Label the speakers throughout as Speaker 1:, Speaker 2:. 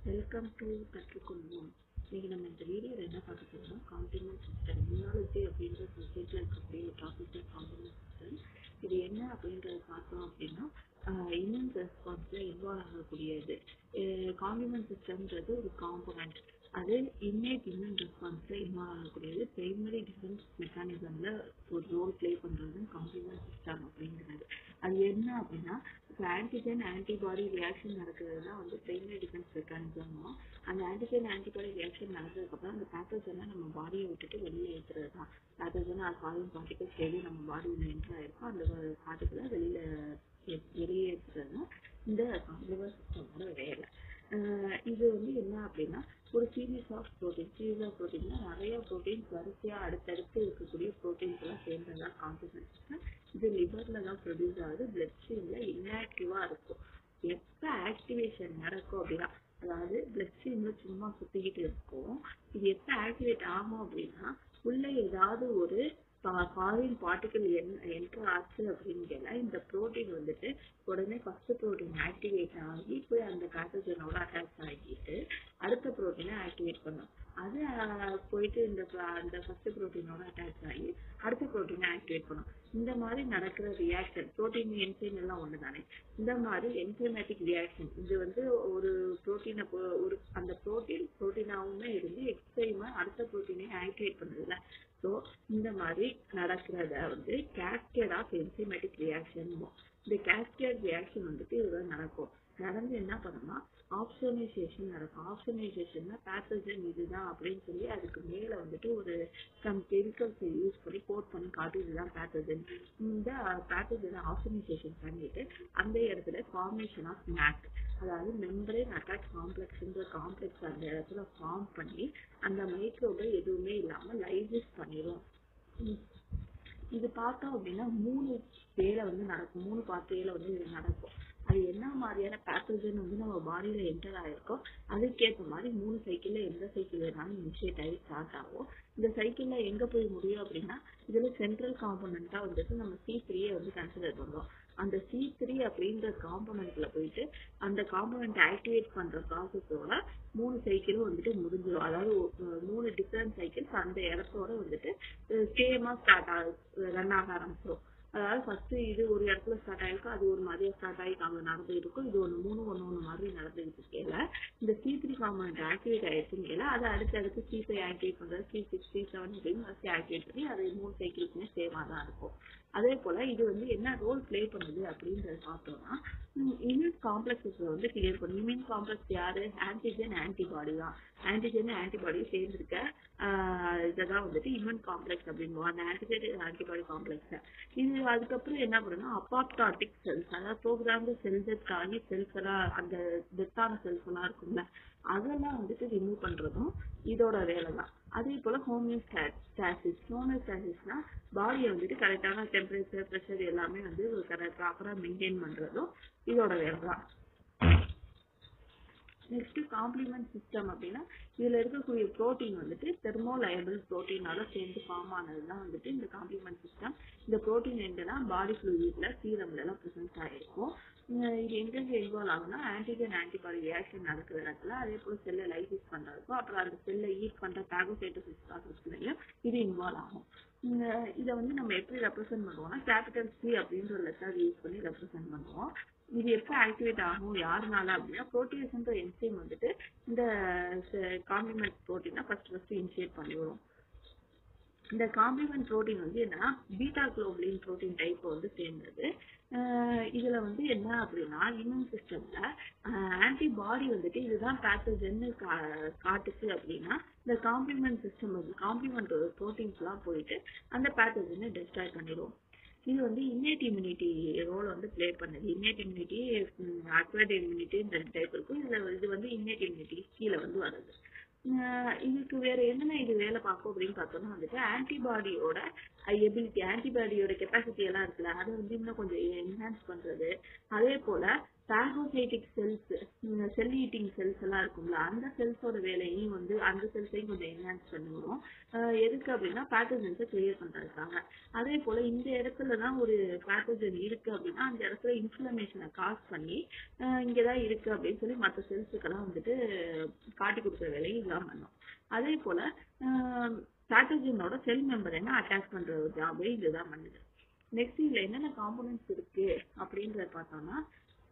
Speaker 1: Welcome to கற்றுக்கொள்வோம். இன்னைக்கு நம்ம இந்த வீடியோவில் என்ன பார்க்க போறோம், காம்ப்ளிமெண்ட் சிஸ்டம் இம்யூனாலஜி அப்படின்ற சப்ஜெக்ட்ல இருக்கக்கூடிய டாபிக் தான் காம்ப்ளிமெண்ட் சிஸ்டம். இது என்ன அப்படின்றத பார்த்தோம் அப்படின்னா இம்யூன் ரெஸ்பான்ஸ்ல இன்வால்வ் ஆகக்கூடியது. காம்ப்ளிமெண்ட் சிஸ்டம்ன்றது ஒரு காம்போனன்ட், அது இன்னேட் இம்யூன் ரெஸ்பான்ஸ்ல இன்வால்வ் ஆகக்கூடியது. பிரைமரி டிஃபென்ஸ் மெக்கானிசம்ல ஒரு ரோல் பிளே பண்றது காம்ப்ளிமெண்ட் சிஸ்டம் அப்படிங்கிறது. அது என்ன அப்படின்னா, இப்போ ஆன்டிஜன் ஆன்டிபாடி ரியாக்ஷன் நடக்கிறது தான் வந்து பிரைமரி டிஃபென்ஸ் மெக்கானிசம். அந்த ஆன்டிஜன் ஆன்டிபாடி ரியாக்ஷன் நடந்ததுக்கப்புறம் அந்த பேத்தோஜனை நம்ம பாடியை விட்டுட்டு வெளியில் ஏற்றுறது தான். பேத்தோஜன் அது ஃபாரின் பார்ட்டிகல்ஸ் எது நம்ம பாடியில் என்ட்ரு ஆயிருக்கோ அந்த பார்ட்டிகளை வெளியேற்றுறது தான் இந்த காம்ப்ளிமெண்ட் சிஸ்டமோட வேலை. இது வந்து என்ன அப்படின்னா, ஒரு சீரீஸ் ஆஃப் ப்ரோட்டீன்னா நிறைய ப்ரோட்டீன்ஸ் வரிசையாக அடுத்தடுத்து இருக்கக்கூடிய ப்ரோட்டீன்ஸ் எல்லாம் சேர்ந்ததான் காம்ப்ளிமெண்ட் சிஸ்டம். இது லிவர்ல தான் ப்ரொடியூஸ் ஆகுது, பிளட் ஸ்ட்ரீம்ல இன்ஆக்டிவா இருக்கும். எப்ப ஆக்டிவேஷன் நடக்கும் அப்படின்னா, அதாவது பிளட் ஸ்ட்ரீம்ல சும்மா சுத்திக்கிட்டு இருக்கும். இது எப்ப ஆக்டிவேட் ஆகும் அப்படின்னா, உள்ள ஏதாவது ஒரு ஃபாரின் பார்ட்டிகல் என்டர் ஆச்சு அப்படிங்கிற இந்த ப்ரோட்டீன் வந்துட்டு உடனே ஃபர்ஸ்ட் ப்ரோட்டீன் ஆக்டிவேட் ஆகி போய் அந்த பேத்தோஜனோட அட்டாச் ஆகிட்டு அடுத்த ப்ரோட்டீனை ஆக்டிவேட் பண்ணும். அது போயிட்டு அந்த ஃபர்ஸ்ட் ப்ரோட்டீனோட அட்டாச் ஆகி அடுத்த ப்ரோட்டீனை ஆக்டிவேட் பண்ணும். இந்த மாதிரி நடக்கிற ரியாக்ஷன், ப்ரோட்டீன் என்சைம் எல்லாம் ஒன்று தானே, இந்த மாதிரி என்சைமேட்டிக் ரியாக்ஷன் இது வந்து ஒரு ப்ரோட்டீனை அந்த ப்ரோட்டீனாவுமே இருந்து எக்ஸைமா அடுத்த ப்ரோட்டீனை ஆக்டிவேட் பண்ணுதுல. ஸோ இந்த மாதிரி நடக்கிறத வந்து கேஸ்கேட் ஆஃப் என்சைமேட்டிக் ரியாக்ஷன். இந்த கேஸ்கேட் ரியாக்ஷன் வந்துட்டு இதுதான் நடக்கும். நடந்து என்ன பண்ணணும்னா ஆப்சோனைசேஷன் நடக்கும். ஆப்சோனைசேஷன்னா பேத்தோஜன் இதுதான் அப்படின்னு சொல்லி அதுக்கு மேல வந்துட்டு ஒரு சம் கெமிக்கல்ஸை யூஸ் பண்ணி கோட் பண்ணி காட்டி இதுதான் பேத்தோஜன். இந்த பேத்தோஜனை ஆப்சோனைசேஷன் பண்ணிட்டு அந்த இடத்துல ஃபார்மேஷன் ஆஃப் மேக், அதாவது மெம்பரேன் அட்டாக் காம்ப்ளெக்ஸ்ன்ற காம்ப்ளெக்ஸ் அந்த இடத்துல ஃபார்ம் பண்ணி அந்த மைக்ரோபை எதுவுமே இல்லாம லைசிஸ் பண்ணிடும். இது பார்த்தோம் அப்படின்னா 3 வேலை வந்து நடக்கும், 3 பார்ட்ல வந்து இது நடக்கும். அது என்ன மாதிரியான பேத்தோஜன் வந்து நம்ம பாடியில என்டர் ஆயிருக்கோ அதுக்கேற்ற மாதிரி 3 சைக்கிள்ல எந்த சைக்கிள் வேணாலும் இனிஷியேட் ஆகி ஸ்டார்ட் ஆகும். இந்த சைக்கிள்ல எங்க போய் முடியும் அப்படின்னா, இதுல சென்ட்ரல் காம்போனண்டா வந்துட்டு நம்ம C3 வந்து கன்சிடர் பண்றோம். அந்த C3 அப்படின்ற காம்போனன்ட்ல போயிட்டு அந்த காம்போனன்ட் ஆக்டிவேட் பண்ற ப்ராசஸோட 3 சைக்கிளும் வந்துட்டு முடிஞ்சிடும். அதாவது 3 டிஃபரெண்ட் சைக்கிள்ஸ் அந்த இடத்தோட வந்துட்டு சேமா ரன் ஆக ஆரம்பிச்சிடும். அதாவது ஃபர்ஸ்ட் இது ஒரு இடத்துல ஸ்டார்ட் ஆயிருக்கும், அது ஒரு மாதிரியா ஸ்டார்ட் ஆகி நடந்துட்டு இருக்கும். இது ஒண்ணு மாதிரி நடந்துகிட்டு இருக்கல இந்த C3 காம்போனன்ட் ஆக்டிவேட் ஆயிடுச்சுன்னு அது அடுத்து C5 ஆக்டிவேட் பண்றது, C6 C7 அப்படின்னு ஆக்டிவேட் பண்ணி அது 3 சைக்கிள்ஸுமே சேமா தான் இருக்கும். அதே போல இது வந்து என்ன ரோல் பிளே பண்ணுது அப்படின்றத பார்த்தோம்னா, இம்யூன் காம்ப்ளெக்ஸஸ்ல வந்து கிளியர் பண்ணும். இம்யூன் காம்ப்ளெக்ஸ் யாரு, ஆன்டிஜன் ஆன்டிபாடி தான். ஆன்டிஜன் ஆன்டிபாடி சேர்ந்திருக்க இதான் வந்துட்டு இம்யூன் காம்ப்ளெக்ஸ் அப்படின்னுவோம். அந்த ஆன்டிஜன் ஆன்டிபாடி காம்ப்ளெக்ஸ் இது அதுக்கப்புறம் என்ன பண்ணுன்னா அப்பாப்டாட்டிக் செல்ஸ், அதாவது ப்ரோக்ராம்டு செல் டெத் ஆகி செல்ஸ் எல்லாம் அந்த டெத்தான செல்ஸ் எல்லாம் இருக்கும்ல அதெல்லாம் வந்துட்டு ரிமூவ் பண்றதும் இதோட வேலை தான். அதே போல ஹோமியோஸ்டாசிஸ்னா பாடியை வந்துட்டு கரெக்டான டெம்பரேச்சர் ப்ரெஷர் எல்லாமே வந்து ப்ராப்பரா மெயின்டைன் பண்றதும் இதோட வேலை தான். நெக்ஸ்ட் காம்ப்ளிமெண்ட் சிஸ்டம் அப்படின்னா, இதுல இருக்கக்கூடிய ப்ரோட்டீன் வந்துட்டு தெர்மோலயபிள் ப்ரோட்டீனால சேர்ந்து ஃபார்ம் ஆனதுதான் வந்துட்டு இந்த காம்ப்ளிமெண்ட் சிஸ்டம். இந்த ப்ரோட்டீன் என்னன்னா பாடி ஃப்ளூயிட்ல சீரம்ல எல்லாம் ப்ரெசென்ட் ஆயிருக்கும். இது எங்கெங்க இன்வால்வ் ஆகும்னா ஆன்டிஜன் ஆன்டிபாடி ரியாக்ஷன் நடக்கிற இடத்துல, அதே போல செல்லை லைசிஸ் பண்றதுக்கும் அப்புறம் அந்த செல்லை ஈட் பண்ற பாகோசைட்டோசிஸ் ப்ராசஸ்லயும் இது இன்வால்வ் ஆகும். இதை வந்து நம்ம எப்படி ரெப்ரசென்ட் பண்ணுவோம்னா கேபிட்டல் C அப்படின்ற ஒரு லெட்டர் யூஸ் பண்ணி ரெப்ரசென்ட் பண்ணுவோம். இது எப்போ ஆக்டிவேட் ஆகும் யாருனால அப்படின்னா, புரோட்டியேஸ்ன்ற என்சைம் வந்துட்டு இந்த காம்ப்ளிமெண்ட் புரோட்டீனை ஃபர்ஸ்ட் இனிஷியேட் பண்ணிவிடும். இந்த காம்ப்ளிமெண்ட் புரோட்டீன் வந்து என்னன்னா பீட்டா குளோபுலின் புரோட்டீன் டைப் வந்து சேர்ந்தது. இதுல வந்து என்ன அப்படின்னா, இம்யூன் சிஸ்டம்ல ஆன்டிபாடி வந்துட்டு இதுதான் பேத்தோஜன் காட்டுச்சு அப்படின்னா, இந்த காம்ப்ளிமெண்ட் சிஸ்டம் வந்து காம்ப்ளிமெண்ட் புரோட்டீன்ஸ் எல்லாம் போயிட்டு அந்த பேத்தோஜனை டெஸ்ட்ராய் பண்ணிடும். இது வந்து இன்னேட் இம்யூனிட்டி ரோல் வந்து பிளே பண்ணுது. இன்னேட் இம்யூனிட்டி, அக்வயர்ட் இம்யூனிட்டி ரெண்டு டைப் இருக்கும். இது வந்து இன்னேட் இம்யூனிட்டி கீழே வந்து வருது. இதுக்கு வேற என்னென்ன இது வேலை பார்க்கும் அப்படின்னு பார்த்தோம்னா வந்துட்டு ஆன்டிபாடியோட எபிலிட்டி, ஆன்டிபாடியோட கெப்பாசிட்டி எல்லாம் இருக்குல்ல அதை வந்து இன்னும் கொஞ்சம் என்ஹான்ஸ் பண்றது. அதே போல பாகோசைட்டிக் செல்ஸ், செல் ஈட்டிங் செல்ஸ் எல்லாம் இருக்கும்ல, அந்த செல்ஸோட வேலையும் வந்து அந்த செல்ஸையும் கொஞ்சம் என்ஹான்ஸ் பண்ணுவோம். எதுக்கு அப்படின்னா பேத்தோஜன்ஸை கிளியர் பண்றதுக்காக. அதே போல இந்த இடத்துல தான் ஒரு பேத்தோஜன் இருக்கு அப்படின்னா அந்த இடத்துல இன்ஃப்ளமேஷனை காஸ் பண்ணி இங்கதான் இருக்கு அப்படின்னு சொல்லி மற்ற செல்ஸுக்கெல்லாம் வந்துட்டு காட்டி கொடுக்குற வேலையை இதெல்லாம் பண்ணும். அதே போல பேத்தோஜனோட செல் மெம்பரேனை அட்டாக் பண்ற ஒரு ஜாபை இதுதான் பண்ணுது. நெக்ஸ்ட் இதுல என்னென்ன காம்போனன்ட்ஸ் இருக்கு அப்படின்றத பார்த்தோம்னா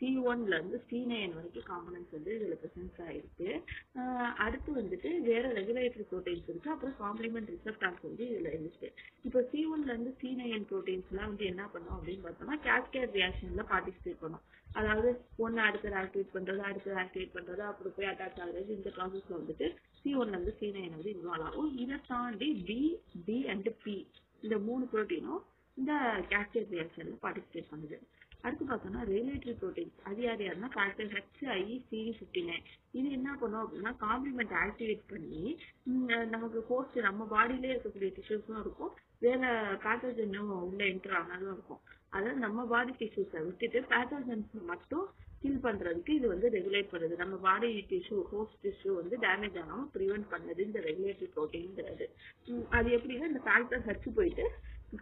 Speaker 1: C1 இருந்து C9 வரைக்கும் காம்போனன்ட்ஸ் வந்து இதுல பிரசன்ஸ் ஆயிருக்கு. அடுத்து வந்துட்டு வேற ரெகுலேட்டரி ப்ரோட்டீன்ஸ் இருக்கு, அப்புறம் காம்ப்ளிமெண்ட் ரிசெப்டார்ஸ் வந்து இதுல இருக்கு. இப்போ C1 இருந்து C9 ப்ரோட்டீன்ஸ் எல்லாம் வந்து என்ன பண்ணும் அப்படின்னு பார்த்தோம்னா கேஸ்கேட் ரியாக்ஷன்ல பார்ட்டிசிபேட் பண்ணும். அதாவது ஒன்னு அடுத்தது ஆக்டிவேட் பண்றது, அடுத்தது ஆக்டிவேட் பண்றது, அப்படி போய் அட்டாச் ஆகுறது. இந்த ப்ராசஸ்ல வந்துட்டு C1 இருந்து C9 வந்து இன்வால்வ் ஆகும். இதை தாண்டி B அண்ட் P இந்த 3 ப்ரோட்டீனும் இந்த கேஸ்கேட் ரியாக்ஷன்ல பார்ட்டிசிபேட் பண்ணுது. அடுத்து பார்த்தோம்னா ரெகுலேட்டரி ப்ரோட்டீன்ஸ், அது யாருன்னா ஃபேக்டர் HIE-CD59. இது என்ன பண்ணும் அப்படின்னா காம்ப்ளிமெண்ட் ஆக்டிவேட் பண்ணி நமக்கு ஹோஸ்ட் நம்ம பாடியிலே இருக்கக்கூடிய டிஷ்யூஸும் இருக்கும், வேற பேத்தோஜனும் உள்ள என்டர் ஆனாலும் இருக்கும். அதாவது நம்ம பாடி டிஷ்யூஸை விட்டுட்டு பேத்தோஜன்ஸ் மட்டும் கில் பண்றதுக்கு இது வந்து ரெகுலேட் பண்ணுது. நம்ம பாடி டிஷ்யூ ஹோஸ்ட் டிஷ்யூ வந்து டேமேஜ் ஆகாம ப்ரிவென்ட் பண்ணது இந்த ரெகுலேட்டரி ப்ரோட்டீன்ங்கிறது. அது எப்படின்னா இந்த ஃபேக்டர் ஹச் போயிட்டு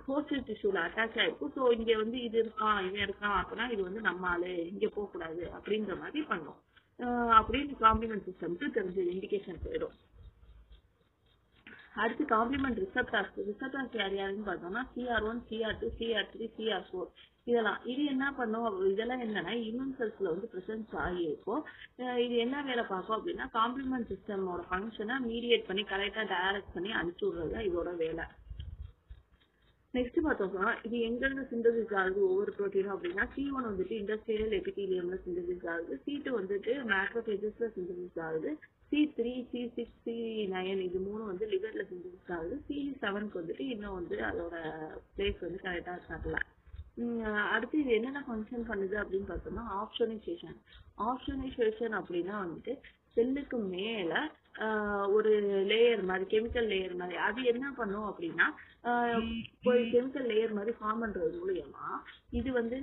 Speaker 1: ஹோஸ்டல் டிஷ்யூல அட்டாச் ஆயிருக்கும். ஸோ இங்க வந்து இது இருக்கான் இவன் இருக்கான் அப்படின்னா இது வந்து நம்ம ஆளு, இங்க போக கூடாது அப்படின்ற மாதிரி பண்ணும். அப்படின்னு காம்ப்ளிமெண்ட் சிஸ்டம்க்கு தெரிஞ்ச இண்டிகேஷன் போயிடும். அடுத்து காம்ப்ளிமெண்ட் ரிசெப்டார்ஸ் யாருன்னு பார்த்தோம்னா CR1, CR2, CR3, CR4 இதெல்லாம். இது என்ன பண்ணும், இதெல்லாம் என்னன்னா இம்யூன் செல்ஸ்ல வந்து பிரசன்ஸ் ஆகியிருக்கும். இது என்ன வேலை பார்க்கும் அப்படின்னா காம்ப்ளிமெண்ட் சிஸ்டமோட ஃபங்க்ஷனை மீடியேட் பண்ணி கரெக்டா டைரக்ட் பண்ணி அனுப்பிச்சு விடுறது இதோட வேலை. நெக்ஸ்ட் பார்த்தோம்னா இது எங்கிருந்து சிந்தசிஸ் ஆகுது ஒவ்வொரு ப்ரோட்டீனும் அப்படின்னா C1 வந்துட்டு இண்டஸ்ட்ரியல் எபிதீலியம்ல சிந்தசிஸ் ஆகுது, C2 வந்துட்டு மேக்ரோபேஜஸ்ல சிந்தசிஸ் ஆகுது, C3, C6, C9 இது 3 வந்து லிவர்ல சிந்தசிஸ் ஆகுது, C7க்கு வந்துட்டு இன்னும் வந்து அதோட பிளேஸ் வந்து கரெக்டா தரல. அடுத்து இது என்னென்ன ஃபங்க்ஷன் பண்ணுது அப்படின்னு பார்த்தோம்னா ஆப்ஷனைசேஷன் அப்படின்னா வந்துட்டு செல்லுக்கு மேல ஒரு லேயர் மாதிரி கெமிக்கல் லேயர் மாதிரி அது என்ன பண்ணும் அப்படின்னா ஒரு கெமிக்கல் லேயர் மாதிரி ஃபார்ம் பண்றது மூலியமா இது வந்து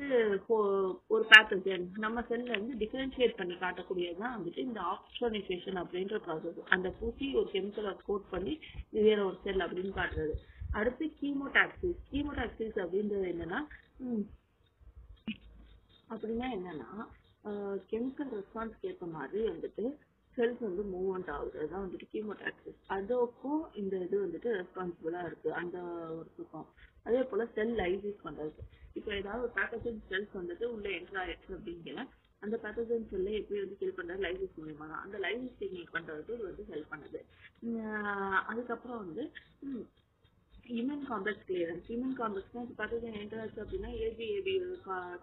Speaker 1: ஒரு பேத்தோஜன் நம்ம செல்ல இருந்து டிஃபரன்ஷியேட் பண்ணி காட்டக்கூடியதுதான் வந்துட்டு இந்த ஆப்ஷனைசேஷன் அப்படின்ற ப்ராசஸ். அந்த பூசி ஒரு கெமிக்கலை கோட் பண்ணி இது வேற ஒரு செல் அப்படின்னு காட்டுறது. அடுத்து கீமோடாக்சிஸ் அப்படின்றது என்னன்னா கெமிக்கல் ரெஸ்பான்ஸ்க்கு ஏற்ற மாதிரி வந்துட்டு செல்ஸ் வந்து மூவ்மெண்ட் ஆகுது தான் வந்துட்டு கீமோடாக்சிஸ். அதுக்கும் இந்த இது வந்துட்டு ரெஸ்பான்சிபிளா இருக்கு அந்த ஒர்க்குக்கும். அதே போல செல் லைசிஸ் பண்றது. இப்போ ஏதாவது ஒரு பேத்தோஜன் செல்ஸ் வந்துட்டு உள்ள என்டர் ஆயிடுச்சு அப்படிங்கிற அந்த பேத்தோஜன் செல்லை எப்படி வந்து கில் பண்றது லைசிஸ் மூலியமா தான். அந்த லைசிஸ் டெக்னிக் பண்றதுக்கு இது வந்து ஹெல்ப் பண்ணுது. அதுக்கப்புறம் வந்து இம்யூன் காம்ப்ளெக்ஸ் கிளியரன்ஸ். இம்யூன் காம்ப்ளெக்ஸ்னா இப்போ பேத்தோஜன் என்டர் ஆச்சு அப்படின்னா ஏபி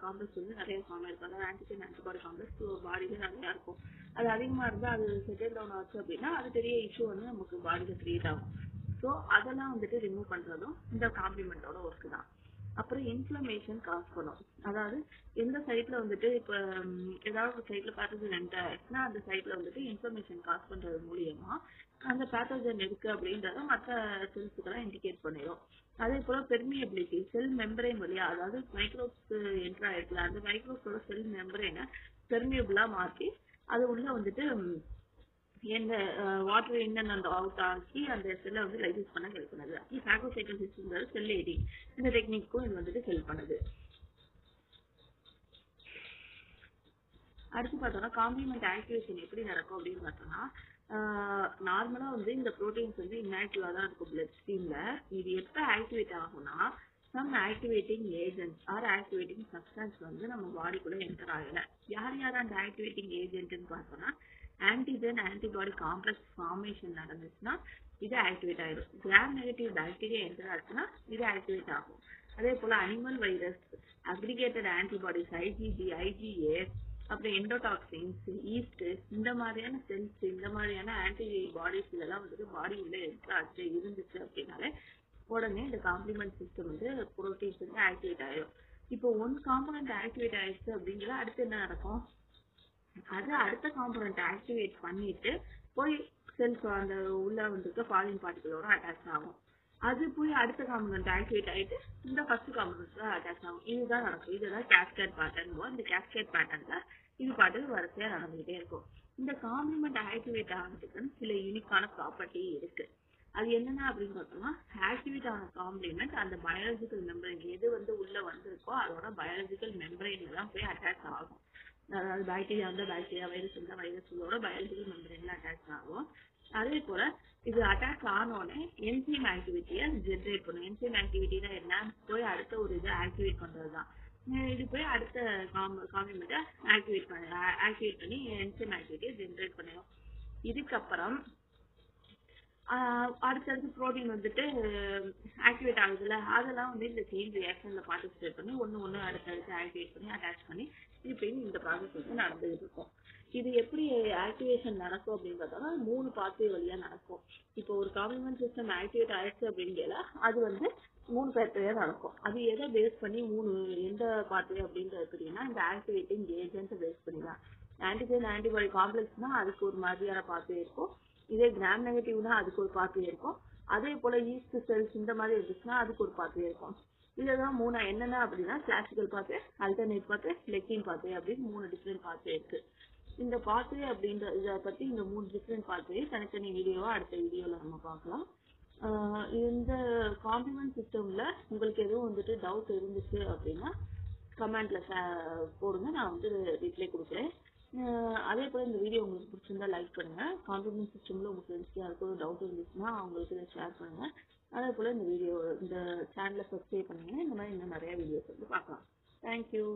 Speaker 1: காம்ப்ளெக்ஸ் வந்து நிறைய ஃபார்ம் இருக்கு. அதாவது ஆன்டிஜன் ஆன்டிபாடி காம்ப்ளெக்ஸ் பாடியில நிறையா இருக்கும். அது அதிகமா இருந்தால் அது செட்டில் டவுன் ஆச்சு அப்படின்னா அது பெரிய இஷ்யூ வந்து நமக்கு பாடியில கிரியேட் ஆகும். ஸோ அதெல்லாம் வந்துட்டு ரிமூவ் பண்றதும் இந்த காம்ப்ளிமெண்டோட ஒர்க் தான். அப்புறம் இன்ஃப்ளமேஷன் காஸ் பண்ணும். அதாவது எந்த சைட்ல வந்துட்டு இப்போ ஏதாவது ஒரு சைட்ல பேத்தோஜன் என்டர் ஆயிடுச்சுன்னா அந்த சைட்ல வந்துட்டு இன்ஃப்ளமேஷன் காஸ் பண்றது மூலியமா அந்த பேத்தோஜன் இருக்கு அப்படின்றத மற்ற செல்ஸுக்கெல்லாம் இண்டிகேட் பண்ணிடும். அதே போல பெர்மியபிலிட்டி செல் மெம்பரேன் வழியா அதாவது மைக்ரோப்ஸ் என்டர் ஆயிருக்குல அந்த மைக்ரோப்ஸோட செல் மெம்பரேனை பெர்மியபிளா மாற்றி அது உள்ள வந்துட்டு எந்த வாட்டர் இன் அண்ட் அவுட் ஆக்கி அந்த செல்லை வந்து லைசிஸ் பண்ண ஹெல்ப் பண்ணுது. அப்படி பாகோசைட்டோசிஸ்ங்கிறது செல் எடிங் இந்த டெக்னிக்கும் இது வந்துட்டு ஹெல்ப் பண்ணுது. அடுத்து பார்த்தோம்னா காம்ப்ளிமெண்ட் ஆக்டிவேஷன் எப்படி நடக்கும் அப்படின்னு பார்த்தோம்னா நார்மலா வந்து இந்த ப்ரோட்டீன்ஸ் வந்து இன்ஆக்டிவா தான் இருக்கும் பிளட் ஸ்ட்ரீம்ல. இது எப்ப ஆக்டிவேட் ஆகும்னா some activating agents or activating substance வந்து நம்ம பாடிக்குள்ள என்டர் ஆகல. யார் அந்த ஆக்டிவேட்டிங் ஏஜென்ட்னு பார்த்தோம்னா ஆன்டிஜன் ஆன்டிபாடி காம்ப்ளெக்ஸ் ஃபார்மேஷன் நடந்துச்சுன்னா இது ஆக்டிவேட் ஆயிடும். கிராம் நெகட்டிவ் பாக்டீரியா என்டர் ஆச்சுன்னா இது ஆக்டிவேட் ஆகும். அதே போல animal virus aggregated antibodies IgG IgA அப்புறம் எண்டோடாக்சின்ஸ் ஈஸ்ட் இந்த மாதிரியான செல்ஸ் இந்த மாதிரியான ஆன்டிபாடிஸ் இதெல்லாம் வந்துட்டு பாடி உள்ள என்டர் ஆச்சு இருந்துச்சு அப்படின்னாலே உடனே இந்த காம்ப்ளிமெண்ட் சிஸ்டம் வந்து புரோட்டீன்ஸ் வந்து ஆக்டிவேட் ஆயிடும். இப்போ ஒன் காம்பனன்ட் ஆக்டிவேட் ஆயிடுச்சு அப்படிங்கிற அடுத்து என்ன நடக்கும், அது அடுத்த காம்பனன்ட் ஆக்டிவேட் பண்ணிட்டு போய் செல்ஸ் அந்த உள்ள வந்துட்டு ஃபாரின் பார்ட்டிகளோட அட்டாச் ஆகும். அது போய் அடுத்த காம்பனன்ட் ஆக்டிவேட் ஆயிட்டு இந்த ஃபர்ஸ்ட் காம்பனன்ட் அட்டாச் ஆகும். இதுதான் நடக்கும். இதுதான் கேஸ்கேட் பேட்டர்ன். இந்த கேஸ்கேட் பேட்டர்ன்ல இது பாட்டுக்கு வரிசையா நடந்துகிட்டே இருக்கும். இந்த காம்ப்ளிமெண்ட் ஆக்டிவேட் ஆகிறதுக்கு சில யூனிக்கான ப்ராப்பர்ட்டி இருக்கு. அது என்னென்ன அப்படின்னு பார்த்தோம்னா, ஆக்டிவேட் ஆன காம்ப்ளிமெண்ட் அந்த பயாலஜிக்கல் மெம்பரைன் எது உள்ள வந்திருக்கோ அதோட பயாலஜிக்கல் மெம்பரைன்ல தான் போய் அட்டாச் ஆகும். அதாவது பாக்டீரியா பாக்டீரியா, வைரஸ் வைரஸோட பயாலஜிக்கல் மெம்பரைன்ல அட்டாச் ஆகும். அதே போல இது அட்டாச் ஆனோடனே என்சைம் ஆக்டிவிட்டியை ஜென்ரேட் பண்ணும். என்சைம் ஆக்டிவிட்டினா என்ன? போய் அடுத்த ஒரு இதை ஆக்டிவேட் பண்றதுதான். இது போய் அடுத்த காம்ப்ளிமெண்ட்டை ஆக்டிவேட் பண்ணி என்சைம் ஆக்டிவிட்டியை ஜென்ரேட் பண்ணிடும். இதுக்கப்புறம் அடுத்தடுத்து ப்ரோட்டீன் ஆக்டிவேட் ஆகுதுல்ல, அதெல்லாம் இந்த செயின் ரியாக்ஷன்ல பார்ட்டிசிபேட் பண்ணி ஒன்று அடுத்தடுத்து ஆக்டிவேட் பண்ணி அட்டாச் பண்ணி இப்பயும் இந்த ப்ராசஸ் நடந்துகிட்டு இருக்கும். இது எப்படி ஆக்டிவேஷன் நடக்கும் அப்படின்னு பார்த்தோம்னா 3 பாத்வே வழியா நடக்கும். இப்போ ஒரு காம்ப்ளிமெண்ட் சிஸ்டம் ஆக்டிவேட் ஆயிடுச்சு அப்படிங்கல அது 3 பாத்வேயா நடக்கும். அது எதை பேஸ் பண்ணி எந்த பாத்வே அப்படின்றது தெரியும்னா, இந்த ஆக்டிவேட்டிங் ஏஜென்ட் பேஸ் பண்ணி தான். ஆன்டிஜன் ஆன்டிபாடி காம்ப்ளெக்ஸ்னா அதுக்கு ஒரு மாதிரியான பாத்வே இருக்கும். இதே கிராம் நெகட்டிவ்னா அதுக்கு ஒரு பாத்வே இருக்கும். அதே போல ஈஸ்ட் செல்ஸ் இந்த மாதிரி இருந்துச்சுன்னா அதுக்கு ஒரு பாத்வே இருக்கும். இதுதான் 3 என்னென்ன அப்படின்னா, classical pathway, alternate pathway, legging pathway அப்படின்னு 3 டிஃபரெண்ட் பாத்வே இருக்கு. இந்த பாத்வே அப்படின்ற இதை பத்தி இந்த 3 டிஃபரெண்ட் பாத்வே தனித்தனி வீடியோவா அடுத்த வீடியோல நம்ம பார்க்கலாம். இந்த காம்ப்ளிமெண்ட் சிஸ்டம்ல உங்களுக்கு எதுவும் டவுட் இருந்துச்சு அப்படின்னா கமெண்ட்ல போடுங்க, நான் ரிப்ளை கொடுக்குறேன். அதே போல இந்த வீடியோ உங்களுக்கு பிடிச்சிருந்தா லைக் பண்ணுங்க. காம்ப்ளிமெண்ட் சிஸ்டம்ல உங்க ஃப்ரெண்ட்ஸ்க்கு யாருக்கும் டவுட் இருந்துச்சுன்னா அவங்களுக்கு இதை ஷேர் பண்ணுங்க. அதே போல இந்த சேனலை சப்ஸ்கிரைப் பண்ணுங்க. இந்த மாதிரி இன்னும் நிறைய வீடியோஸ் பார்க்கலாம். தேங்க்யூ.